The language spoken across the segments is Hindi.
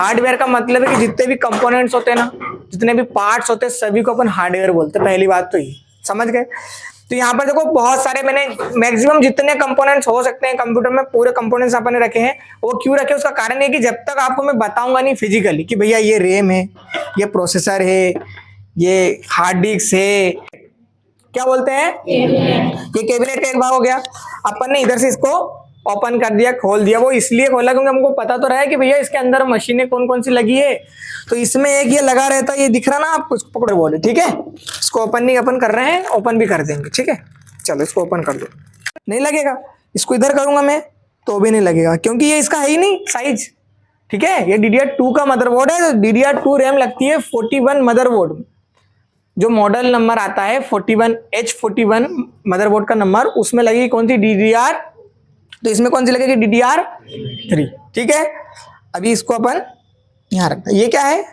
हार्डवेयर का मतलब है कि जितने भी कंपोनेंट्स होते हैं ना, जितने भी पार्ट्स होते हैं, सभी को अपन हार्डवेयर बोलते हैं। पहली बात तो ये समझ गए। तो यहाँ पर देखो बहुत सारे मैंने मैक्सिमम जितने कंपोनेंट्स हो सकते हैं कंप्यूटर में पूरे कंपोनेंट्स अपन ने रखे हैं। वो क्यों रखे, उसका कारण है कि जब तक आपको मैं बताऊंगा नहीं फिजिकली कि भैया ये रैम है, ये प्रोसेसर है, ये हार्ड डिस्क है, क्या बोलते हैं, ये कैबिनेट का एक भाग हो गया। अपन ने इधर से इसको ओपन कर दिया, खोल दिया। वो इसलिए खोला क्योंकि हमको पता तो रहा है कि भैया इसके अंदर मशीनें कौन कौन सी लगी है। तो इसमें एक ये लगा रहता है, ये दिख रहा ना आपको, इसको पकड़े बोले, ठीक है। इसको ओपन नहीं अपन कर रहे हैं, ओपन भी कर देंगे, ठीक है। चलो इसको ओपन कर दो, नहीं लगेगा। इसको इधर करूंगा मैं तो भी नहीं लगेगा, क्योंकि ये इसका है ही नहीं साइज, ठीक है। ये DDR2 का मदरबोर्ड है, तो DDR2 रैम लगती है 41 मदरबोर्ड में। जो मॉडल नंबर आता है 41H41 मदरबोर्ड का नंबर, उसमें लगेगी कौन सी, DDR। तो इसमें कौन सी लगेगी, DDR3, ठीक है। अभी इसको अपन यहाँ रखते हैं। ये क्या है,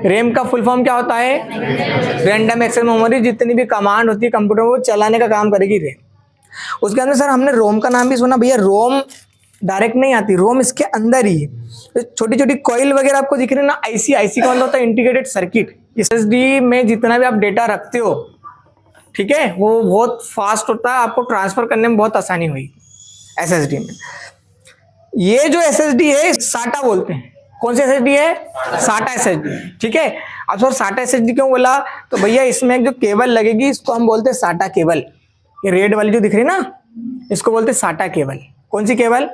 रैम का फुल फॉर्म क्या होता है, रैंडम एक्सेस मेमोरी। जितनी भी कमांड होती है कंप्यूटर को चलाने का काम करेगी रैम। उसके अंदर सर हमने रोम का नाम भी सुना, भैया रोम डायरेक्ट नहीं आती, रोम इसके अंदर ही है। छोटी छोटी कॉइल वगैरह आपको दिख रही है ना, आईसी का मतलब होता है इंटीग्रेटेड सर्किट। SSD में जितना भी आप डेटा रखते हो, ठीक है, वो बहुत फास्ट होता है, आपको ट्रांसफर करने में बहुत आसानी हुई SSD में। ये जो SSD है SATA बोलते हैं। कौन सी SSD है, SATA SSD, ठीक है। अब सर SATA SSD क्यों बोला, तो भैया इसमें एक जो केबल लगेगी इसको हम बोलते हैं SATA केबल। ये रेड वाली जो दिख रही है ना, इसको बोलते हैं SATA केबल। कौन सी केबल,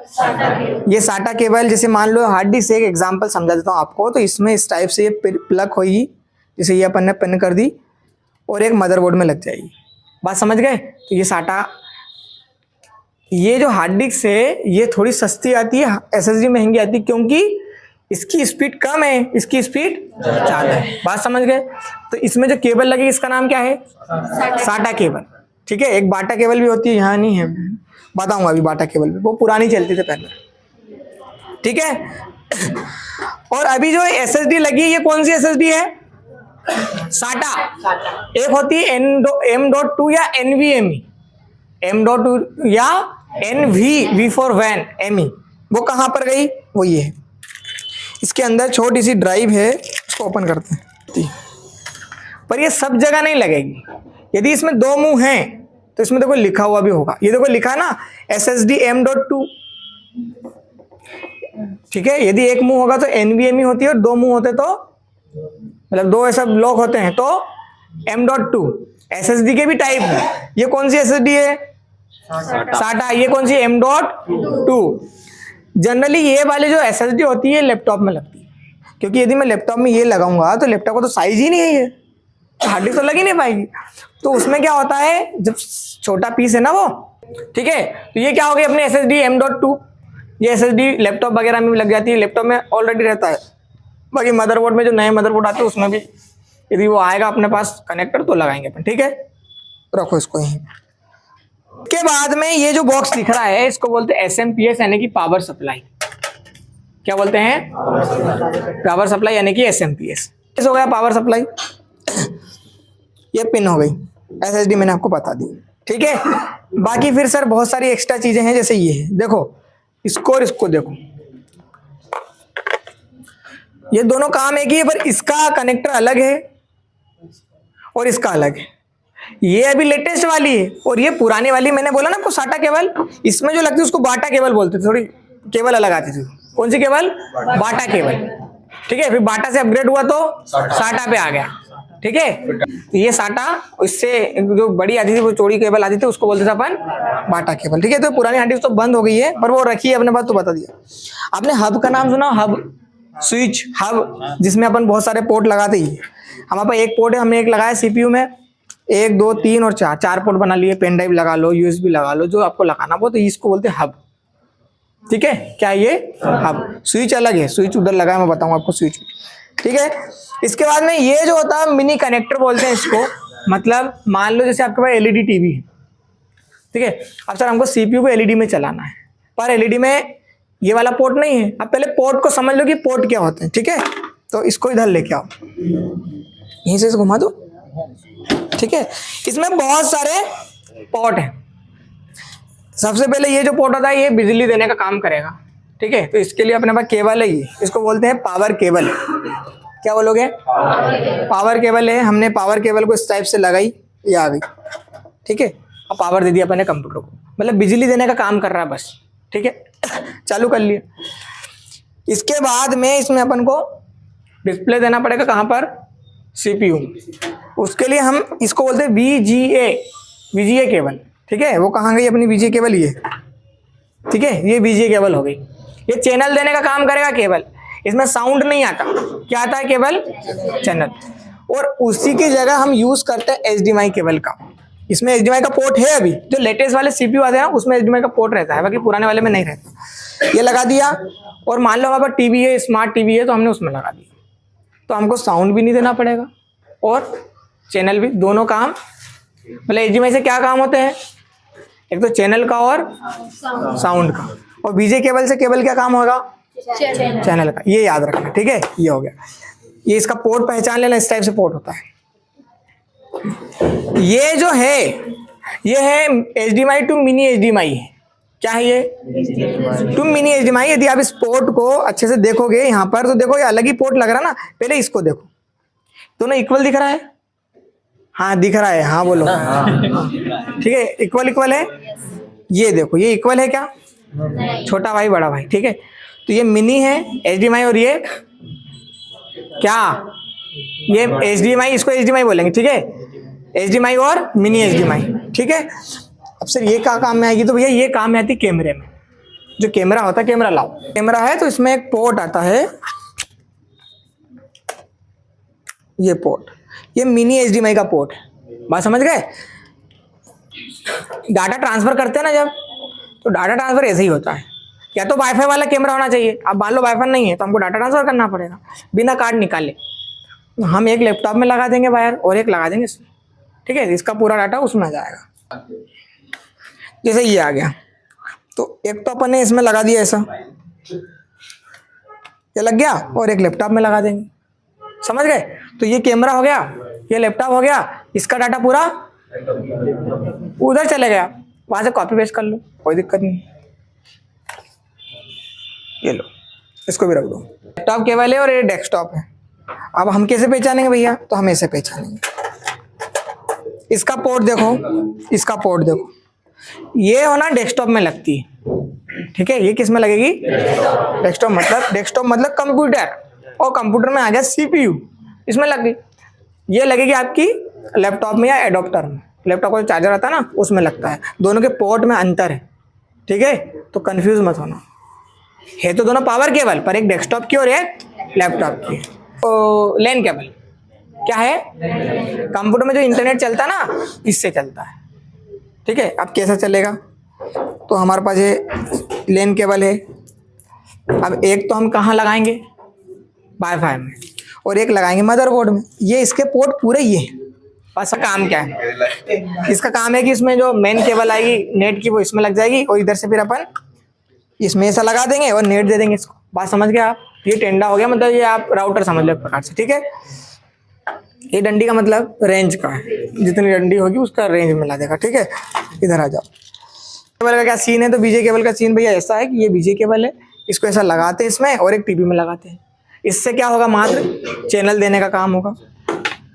ये SATA केबल। जैसे मान लो हार्ड डिस्क से एक एग्जांपल समझा देता हूँ आपको। तो इसमें इस टाइप से ये प्लग होगी, जैसे ये अपन ने पिन कर दी और एक मदरबोर्ड में लग जाएगी। बात समझ गए। तो ये SATA, ये जो हार्ड डिस्क है ये थोड़ी सस्ती आती है, SSD महंगी आती है, क्योंकि इसकी स्पीड कम है, इसकी स्पीड ज्यादा है। बात समझ गए। तो इसमें जो केबल लगी इसका नाम क्या है, SATA केबल, ठीक है। एक बाटा केबल भी होती है, यहाँ नहीं है, बताऊंगा अभी। बाटा केबल भी वो पुरानी चलती थी पहले, ठीक है। और अभी जो SSD लगी है ये कौन सी SSD है, SATA। एक होती है M.2 या NVMe, M.2 या V for वैन ME। वो कहां पर गई, वो ये है। इसके अंदर छोटी सी ड्राइव है, इसको ओपन करते हैं। पर ये सब जगह नहीं लगेगी। यदि इसमें दो मुंह हैं तो इसमें देखो लिखा हुआ भी होगा, ये देखो लिखा है ना SSD M.2, ठीक है। यदि एक मुंह होगा तो NVMe होती है, और दो मुंह होते तो मतलब दो ऐसा ब्लॉक होते हैं तो M.2। SSD के भी टाइप है। ये कौन सी SSD है, SATA। ये कौन सी, M.2। जनरली ये वाले जो SSD होती है लैपटॉप में लगती है, क्योंकि यदि मैं लैपटॉप में ये लगाऊंगा तो लैपटॉप का तो साइज ही नहीं है, ये हार्ड डिस्क तो लग ही नहीं पाएगी। तो उसमें क्या होता है, जब छोटा पीस है ना वो, ठीक है। तो ये क्या हो गई अपने SSD M.2। ये SSD लैपटॉप वगैरह में भी लग जाती है, लैपटॉप में ऑलरेडी रहता है। बाकी मदरबोर्ड में जो नए मदरबोर्ड आते हैं उसमें भी यदि वो आएगा अपने पास कनेक्टर तो लगाएंगे अपन, ठीक है। रखो इसको यहीं। के बाद में ये जो बॉक्स दिख रहा है इसको बोलते हैं SMPS, यानी कि पावर सप्लाई। क्या बोलते हैं, पावर सप्लाई, यानी कि SMPS। हो गया पावर सप्लाई। ये पिन हो गई, SSD मैंने आपको बता दी, ठीक है। बाकी फिर सर बहुत सारी एक्स्ट्रा चीजें हैं, जैसे ये है, देखो इसको और इसको देखो, ये दोनों काम एक ही है, पर इसका कनेक्टर अलग है और इसका अलग है। ये अभी लेटेस्ट वाली है और ये पुरानी वाली, मैंने बोला ना आपको SATA केबल, इसमें जो लगती है उसको बाटा केबल बोलते थे। थोड़ी केबल अलग आती थी। कौन सी केबल, बाटा केबल, ठीक है। फिर बाटा से अपग्रेड हुआ तो SATA पे आ गया, ठीक है। तो ये SATA, इससे जो बड़ी आती थी वो चौड़ी केबल आती थी, उसको बोलते थे अपन बाटा केबल, ठीक है। तो पुरानी हार्ड डिस्क तो बंद हो गई है, पर वो रखी है अपने पास, तो बता दिया। आपने हब का नाम सुना, हब, स्विच हब, जिसमें अपन बहुत सारे पोर्ट लगाते ही। हमारे पास एक पोर्ट है, हमने एक लगाया CPU में, 1 2 3 और 4 पोर्ट बना लिए। पेन ड्राइव लगा लो, USB लगा लो, जो आपको लगाना वो, तो इसको बोलते हैं हब, ठीक है। क्या ये हब, स्विच अलग है, स्विच उधर लगा है, मैं बताऊंगा आपको स्विच, ठीक है। इसके बाद में ये जो होता है मिनी कनेक्टर बोलते हैं इसको। मतलब मान लो जैसे आपके पास LED TV है, ठीक है। अब सर हमको CPU को LED में चलाना है, पर LED में ये वाला पोर्ट नहीं है। अब पहले पोर्ट को समझ लो कि पोर्ट क्या होते हैं, ठीक है। तो इसको इधर लेके आओ, यहीं से घुमा दो, ठीक है। इसमें बहुत सारे पोर्ट हैं। सबसे पहले ये जो पोर्ट होता है ये बिजली देने का काम करेगा, ठीक है। तो इसके लिए अपने पास केबल है, ये इसको बोलते हैं पावर केबल। क्या बोलोगे? पावर केबल है। हमने पावर केबल को इस टाइप से लगाई, ये आ गई, ठीक है। अब पावर दे दिया अपने कंप्यूटर को, मतलब बिजली देने का काम कर रहा है बस, ठीक है। चालू कर लिया। इसके बाद में इसमें अपन को डिस्प्ले देना पड़ेगा, कहाँ पर? सीपीयू। उसके लिए हम इसको बोलते हैं वीजीए केबल, ठीक है। वो कहाँ गई अपनी वीजीए केबल? ये, ठीक है, ये वीजीए केबल हो गई। ये चैनल देने का काम करेगा केबल। इसमें साउंड नहीं आता, क्या आता है? केवल चैनल। और उसी की जगह हम यूज करते हैं एचडीएमआई केबल का। इसमें एचडीएमआई का पोर्ट है, अभी जो लेटेस्ट वाले सीपीयू आते हैं ना उसमें एचडीएमआई का पोर्ट रहता है, बाकी पुराने वाले में नहीं रहता। ये लगा दिया, और मान लो हमारे पास टीवी है, स्मार्ट टीवी है, तो हमने उसमें लगा दिया, तो हमको साउंड भी नहीं देना पड़ेगा और चैनल भी, दोनों काम। मतलब एचडीएमआई से क्या काम होते हैं? एक तो चैनल का और साउंड का। और वीजे केबल से केबल क्या काम होगा? चैनल का। ये याद रखना, ठीक है। ये हो गया। ये इसका पोर्ट पहचान लेना, इस टाइप से पोर्ट होता है। ये जो है, ये है एचडीएमआई टू मिनी एचडीएमआई। क्या है ये? Two mini HDMI. यदि आप इस पोर्ट को अच्छे से देखोगे यहाँ पर, तो देखो ये अलग ही पोर्ट लग रहा है ना। पहले इसको देखो, दोनों इक्वल दिख रहा है? हाँ दिख रहा है, हाँ बोलो। ठीक है, इक्वल है। ये देखो, ये इक्वल है क्या? छोटा भाई बड़ा भाई, ठीक है। तो ये मिनी है एचडीएमआई, और ये क्या? ये एचडीएमआई, इसको एचडीएमआई बोलेंगे, ठीक है। एचडीएमआई और मिनी एचडीएमआई, ठीक है। अब सर ये क्या काम में आएगी? तो भैया ये काम में आती है कैमरे में। जो कैमरा होता है, कैमरा लाओ। कैमरा है तो इसमें एक पोर्ट आता है, ये पोर्ट, ये मिनी एचडीएमआई का पोर्ट है। बात समझ गए? डाटा ट्रांसफर करते हैं ना जब, तो डाटा ट्रांसफर ऐसे ही होता है। या तो वाईफाई वाला कैमरा होना चाहिए। अब मान लो वाईफाई नहीं है तो हमको डाटा ट्रांसफर करना पड़ेगा बिना कार्ड निकाले। हम एक लैपटॉप में लगा देंगे वायर और एक लगा देंगे इसमें, ठीक है। इसका पूरा डाटा उसमें आ जाएगा। जैसे ये आ गया, तो एक तो अपन ने इसमें लगा दिया ऐसा, ये लग गया, और एक लैपटॉप में लगा देंगे। समझ गए? तो ये कैमरा हो गया, ये लैपटॉप हो गया, इसका डाटा पूरा उधर चले गया, वहां से कॉपी पेस्ट कर लो, कोई दिक्कत नहीं। ये लो, इसको भी रख दो। लैपटॉप केबल है और ये डेस्कटॉप है। अब हम कैसे पहचानेंगे भैया? तो हम ऐसे पहचानेंगे। इसका पोर्ट देखो, इसका पोर्ट देखो, ये होना डेस्कटॉप में लगती है, ठीक है। ये किस में लगेगी? डेस्कटॉप मतलब कंप्यूटर, और कंप्यूटर में आ गया सीपीयू, इसमें लग गई। ये लगेगी आपकी लैपटॉप में या एडोप्टर में। लैपटॉप का जो चार्जर आता है ना उसमें लगता है। दोनों के पोर्ट में अंतर है, ठीक है। तो कंफ्यूज मत होना, है तो दोनों पावर केबल, पर एक डेस्कटॉप की और एक लैपटॉप की। तो लैन केबल क्या है? कंप्यूटर में जो इंटरनेट चलता है ना, इससे चलता है, ठीक है। अब कैसे चलेगा? तो हमारे पास ये लैन केबल है। अब एक तो हम कहाँ लगाएंगे? वाईफाई में, और एक लगाएंगे मदरबोर्ड में। ये इसके पोर्ट पूरे ये हैं। बस काम क्या है? इसका काम है कि इसमें जो मेन केबल आएगी नेट की, वो इसमें लग जाएगी, और इधर से फिर अपन इसमें ऐसा लगा देंगे और नेट दे देंगे इसको। बात समझ गए आप? ये टेंडा हो गया, मतलब ये आप राउटर समझ लो एक प्रकार से, ठीक है। ये डंडी का मतलब रेंज का है, जितनी डंडी होगी उसका रेंज मिला देगा, ठीक है। इधर आ जाओ। केबल का क्या सीन है? तो बीजे केबल का सीन भैया ऐसा है कि ये बीजे केबल है, इसको ऐसा लगाते हैं इसमें, और एक टीवी में लगाते हैं। इससे क्या होगा? मात्र चैनल देने का काम होगा।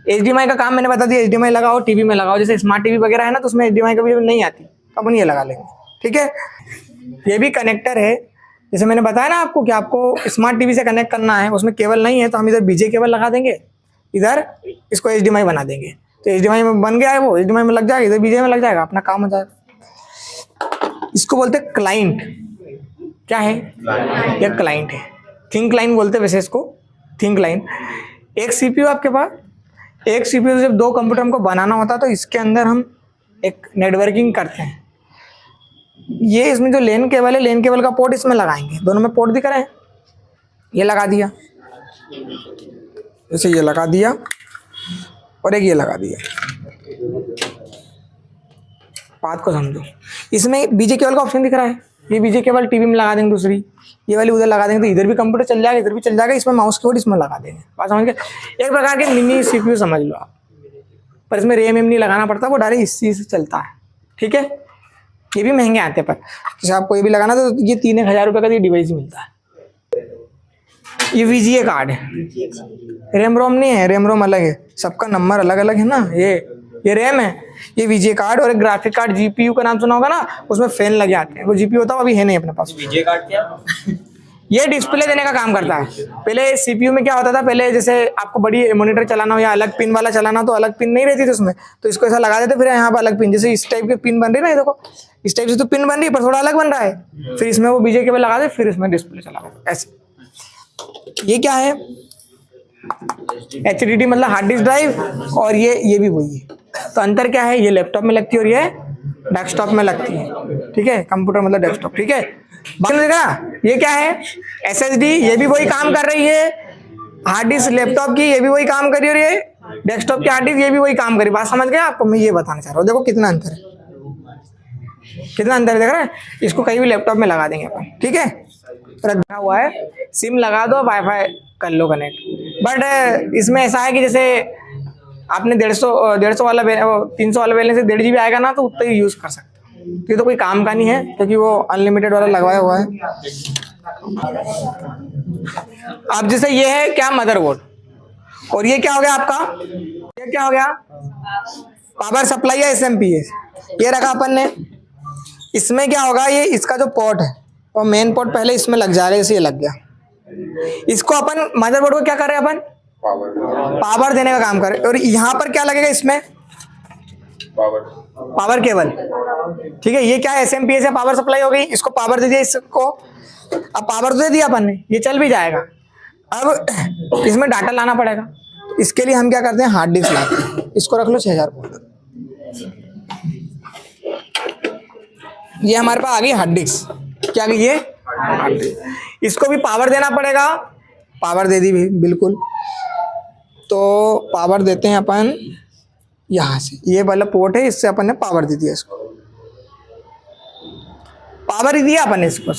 एचडीएमआई का काम मैंने बता दिया, एचडीएमआई लगाओ, टीवी में लगाओ। जैसे स्मार्ट टीवी वगैरह है ना, तो उसमें एचडीएमआई का भी नहीं आती, तो अपन ये लगा लेंगे, ठीक है। ये भी कनेक्टर है, जैसे मैंने बताया ना आपको कि आपको स्मार्ट टीवी से कनेक्ट करना है, उसमें केबल नहीं है, तो हम इधर बीजे केबल लगा देंगे, इधर इसको एचडीएमआई बना देंगे। तो एचडीएमआई में बन गया है, वो एचडीएमआई में लग जाएगा, इधर बीजे में लग जाएगा, अपना काम हो जाएगा। इसको बोलते हैं क्लाइंट। क्या है? ये क्लाइंट है। थिंक लाइन बोलते हैं वैसे इसको, थिंक लाइन। एक सीपीयू आपके पास, एक सीपीयू जब दो कंप्यूटर हमको बनाना होता है, तो इसके अंदर हम एक नेटवर्किंग करते हैं। ये इसमें जो लेन केबल है, लेन केबल का पोर्ट इसमें लगाएंगे। दोनों में पोर्ट दिख रहे हैं, ये लगा दिया, जैसे ये लगा दिया, और एक ये लगा दिया। बात को समझो, इसमें बीजे केबल का ऑप्शन दिख रहा है। ये बीजे केबल टीवी में लगा देंगे, दूसरी ये वाली उधर लगा देंगे, तो इधर भी कंप्यूटर चल जाएगा, इधर भी चल जाएगा। इसमें माउस कीबोर्ड इसमें लगा देंगे। बात समझ गए? एक प्रकार के मिनी सीपीयू समझ लो आप, पर इसमें रैम नहीं लगाना पड़ता, वो डायरेक्ट इसी से चलता है, ठीक है। ये भी महंगे आते हैं, पर जैसे आपको ये भी लगाना तो ये 3-1 हज़ार रुपये का ये डिवाइस मिलता है। ये VGA कार्ड है, रैम रोम नहीं है, रैम रोम अलग है, सबका नंबर अलग अलग है ना। ये रैम है, ये VGA कार्ड, और एक ग्राफिक कार्ड GPU का नाम सुना होगा ना, उसमें फैन लगे आते हैं, वो GPU होता है, अभी है नहीं अपने पास। VGA कार्ड क्या? ये डिस्प्ले देने का काम करता है। पहले CPU में क्या होता था, पहले जैसे आपको बड़ी मॉनिटर चलाना हो या अलग पिन वाला चलाना, तो अलग पिन नहीं रहती थी उसमें, तो इसको ऐसा लगा देते, फिर यहाँ पर अलग पिन, जैसे इस टाइप की पिन बन रही है ना, ये देखो इस टाइप से तो पिन बन रही है, पर थोड़ा अलग बन रहा है, फिर इसमें वो VGA केबल लगा दे, फिर इसमें डिस्प्ले चला दे ऐसे। ये क्या है, HDD मतलब हार्ड डिस्क ड्राइव, और ये भी वही है। तो अंतर क्या है, ये लैपटॉप में लगती है और ये डेस्कटॉप में लगती है, ठीक है, कंप्यूटर मतलब डेस्कटॉप, ठीक है। बाकी देखा ये क्या है, SSD, ये भी वही काम कर रही है, हार्ड डिस्क लैपटॉप की ये भी वही काम कर रही है, और ये डेस्कटॉप की हार्ड डिस्क ये भी वही काम कर रही है। बात समझ गए आपको, मैं ये बताना चाह रहा हूँ, देखो कितना अंतर है, कितना अंतर है, देख रहे हैं। इसको कहीं भी लैपटॉप में लगा देंगे अपन, ठीक है, रखा हुआ है, सिम लगा दो, वाईफाई कर लो कनेक्ट। बट इसमें ऐसा है कि जैसे आपने 150 वाला 300 वाला बैलेंस से 1.5 GB आएगा ना, तो उतना ही यूज कर सकते हो। ये तो कोई काम का नहीं है, क्योंकि वो अनलिमिटेड वाला लगवाया हुआ है। अब जैसे ये है क्या, मदरबोर्ड, और ये क्या हो गया आपका, ये क्या हो गया, पावर सप्लाई है, SMPS, ये रखा अपन ने। इसमें क्या होगा, ये इसका जो पोर्ट है, और मेन पोर्ट पहले इसमें लग जाएगा, जैसे ये लग गया, इसको अपन मदरबोर्ड को क्या कर रहे हैं, अपन पावर देने का काम कर रहे हैं। और यहाँ पर क्या लगेगा, इसमें पावर केबल, ठीक है। ये क्या है, SMPS है, पावर सप्लाई हो गई, इसको पावर दे दिया इसको, अब पावर तो दे दिया अपन ने, ये चल भी जाएगा। अब इसमें डाटा लाना पड़ेगा, इसके लिए हम क्या करते हैं, हार्ड डिस्क लाते हैं, इसको रख लो 6000। ये हमारे पास आ गई हार्ड डिस्क, क्या गई ये हार्ड डिस्क। इसको भी पावर देना पड़ेगा, पावर दे दी भी बिल्कुल। तो पावर देते हैं अपन यहाँ से, ये वाला पोर्ट है, इससे अपन ने पावर दे दिया, इसको पावर ही दिया अपन ने इसको।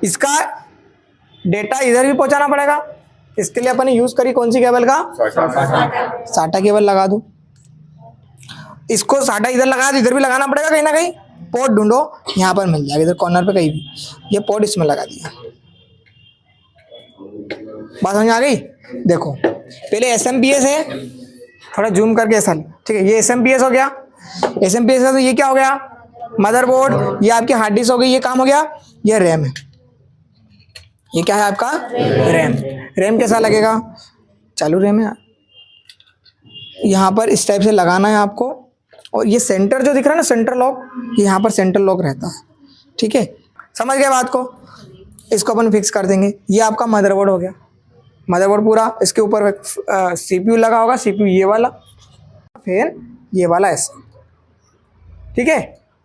इसका डेटा इधर भी पहुंचाना पड़ेगा, इसके लिए अपन ने यूज करी कौन सी केबल का, साटा केबल लगा दो। इसको साटा इधर लगा दो, इधर भी लगाना पड़ेगा कहीं ना कहीं, पोर्ट ढूंढो, यहाँ पर मिल जाएगा, इधर कॉर्नर पे कहीं भी, ये पोर्ट इसमें लगा दिया। बात समझ आ गई। देखो पहले SMPS है, थोड़ा जूम करके ऐसा, ठीक है, ये SMPS हो गया, SMPS है, तो ये क्या हो गया, मदरबोर्ड, ये आपकी हार्ड डिस्क हो गई, ये काम हो गया। ये रैम है, ये क्या है आपका रैम। रैम कैसा लगेगा, चालू रैम है, यहाँ पर इस टाइप से लगाना है आपको, और ये सेंटर जो दिख रहा है ना, सेंटर लॉक, ये यहाँ पर सेंटर लॉक रहता है, ठीक है, समझ गए बात को। इसको अपन फिक्स कर देंगे। ये आपका मदरबोर्ड हो गया, मदरबोर्ड पूरा, इसके ऊपर CPU लगा होगा, CPU ये वाला, फिर ये वाला ऐसा, ठीक है,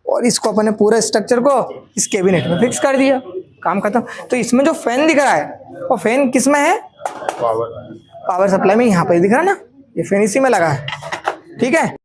और इसको अपन ने पूरा स्ट्रक्चर को इस कैबिनेट में फिक्स कर दिया, काम खत्म। तो इसमें जो फैन दिख रहा है, वो फैन किस में है, पावर सप्लाई में, यहाँ पर दिख रहा है ना, ये फैन इसी में लगा है, ठीक है।